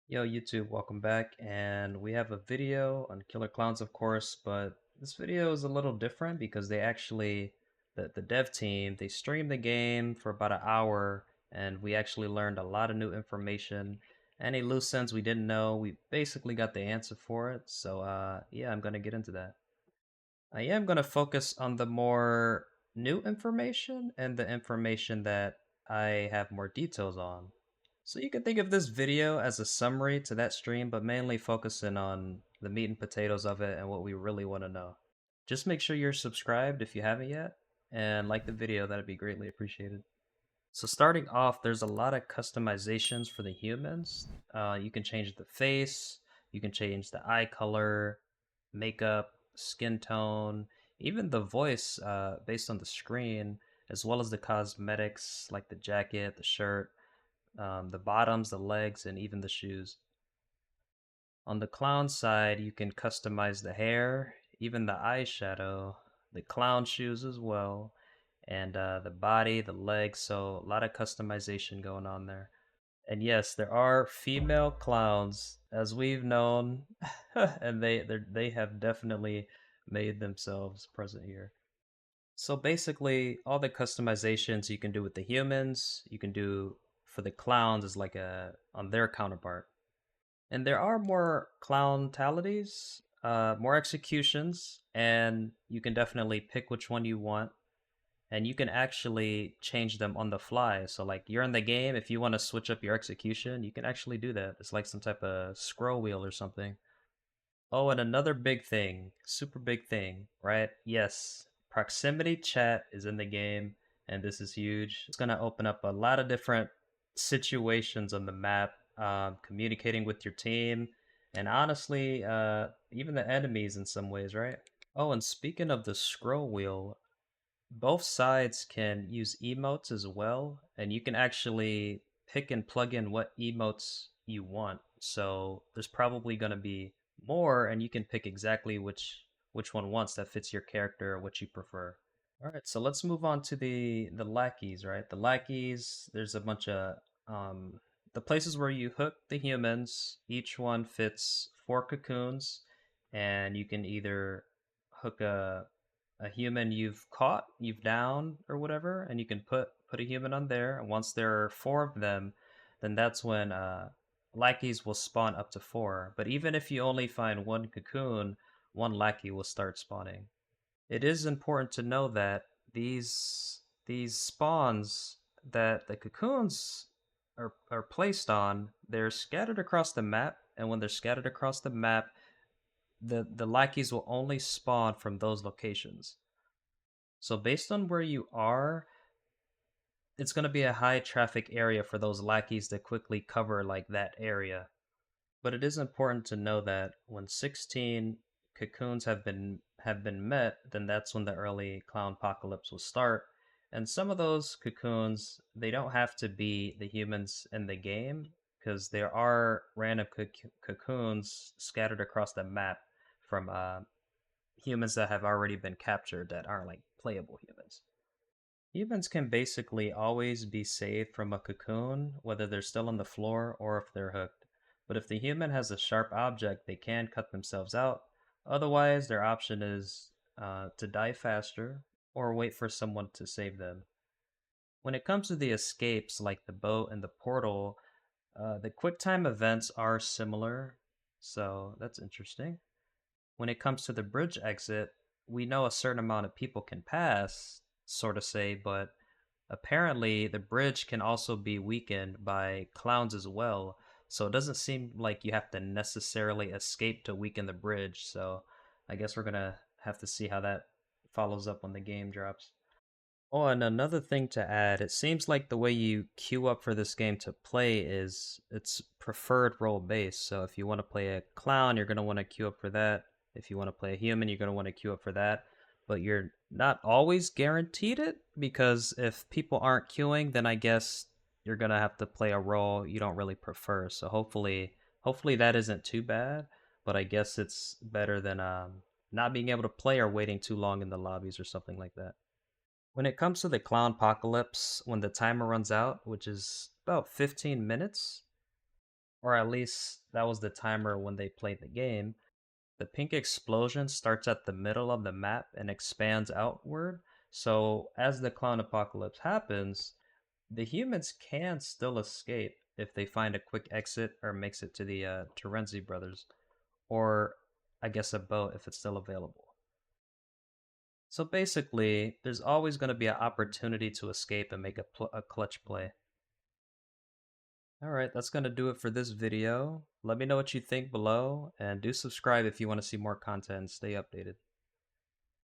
Yo, YouTube, welcome back. And we have a video on Killer Clowns, of course, but this video is a little different because the dev team, they streamed the game for about an hour and we actually learned a lot of new information. Any loose ends we didn't know, we basically got the answer for it. So, yeah, I'm gonna get into that. I am gonna focus on the more new information and the information that I have more details on. So you can think of this video as a summary to that stream, but mainly focusing on the meat and potatoes of it and what we really want to know. Just make sure you're subscribed if you haven't yet, and like the video, that'd be greatly appreciated. So starting off, there's a lot of customizations for the humans. You can change the face, you can change the eye color, makeup, skin tone, even the voice based on the screen, as well as the cosmetics like the jacket, the shirt, the bottoms, the legs, and even the shoes. On the clown side, you can customize the hair, even the eyeshadow, the clown shoes as well, and the body, the legs. So a lot of customization going on there. And yes, there are female clowns, as we've known, and they have definitely made themselves present here. So basically, all the customizations you can do with the humans, you can do for the clowns is like a on their counterpart. And there are more clown-talities, more executions, and you can definitely pick which one you want. And you can actually change them on the fly. So like you're in the game, if you want to switch up your execution, you can actually do that. It's like some type of scroll wheel or something. Oh, and another big thing, super big thing, right? Yes, proximity chat is in the game, and this is huge. It's going to open up a lot of different situations on the map, communicating with your team, and honestly, even the enemies in some ways, right? Oh, and speaking of the scroll wheel, both sides can use emotes as well, and you can actually pick and plug in what emotes you want. So there's probably going to be more, and you can pick exactly which one wants that fits your character or what you prefer. All right, so let's move on to the lackeys, right? The lackeys, there's a bunch of the places where you hook the humans. Each one fits 4 cocoons, and you can either hook a human you've caught, you've downed, or whatever, and you can put a human on there. And once there are 4 of them, then that's when lackeys will spawn up to 4. But even if you only find 1 cocoon, 1 lackey will start spawning. It is important to know that these spawns that the cocoons are placed on, they're scattered across the map, and when they're scattered across the map, the lackeys will only spawn from those locations. So based on where you are, it's going to be a high traffic area for those lackeys to quickly cover like that area. But it is important to know that when 16 cocoons have been met, then that's when the early clown apocalypse will start. And some of those cocoons, they don't have to be the humans in the game because there are random cocoons scattered across the map from humans that have already been captured that aren't like playable humans. Humans can basically always be saved from a cocoon, whether they're still on the floor or if they're hooked. But if the human has a sharp object, they can cut themselves out. Otherwise, their option is to die faster or wait for someone to save them. When it comes to the escapes, like the boat and the portal, the QuickTime events are similar, so that's interesting. When it comes to the bridge exit, we know a certain amount of people can pass, sort of say, but apparently the bridge can also be weakened by clowns as well. So it doesn't seem like you have to necessarily escape to weaken the bridge. So I guess we're gonna have to see how that follows up when the game drops. Oh, and another thing to add, it seems like the way you queue up for this game to play is it's preferred role based. So if you want to play a clown, you're going to want to queue up for that. If you want to play a human, you're going to want to queue up for that. But you're not always guaranteed it because if people aren't queuing, then I guess you're going to have to play a role you don't really prefer. So hopefully that isn't too bad, but I guess it's better than not being able to play or waiting too long in the lobbies or something like that. When it comes to the clown apocalypse, when the timer runs out, which is about 15 minutes, or at least that was the timer when they played the game. The pink explosion starts at the middle of the map and expands outward. So as the clown apocalypse happens, the humans can still escape if they find a quick exit or makes it to the Terenzi brothers, or I guess a boat if it's still available. So basically, there's always going to be an opportunity to escape and make a clutch play. All right, that's going to do it for this video. Let me know what you think below, and do subscribe if you want to see more content and stay updated.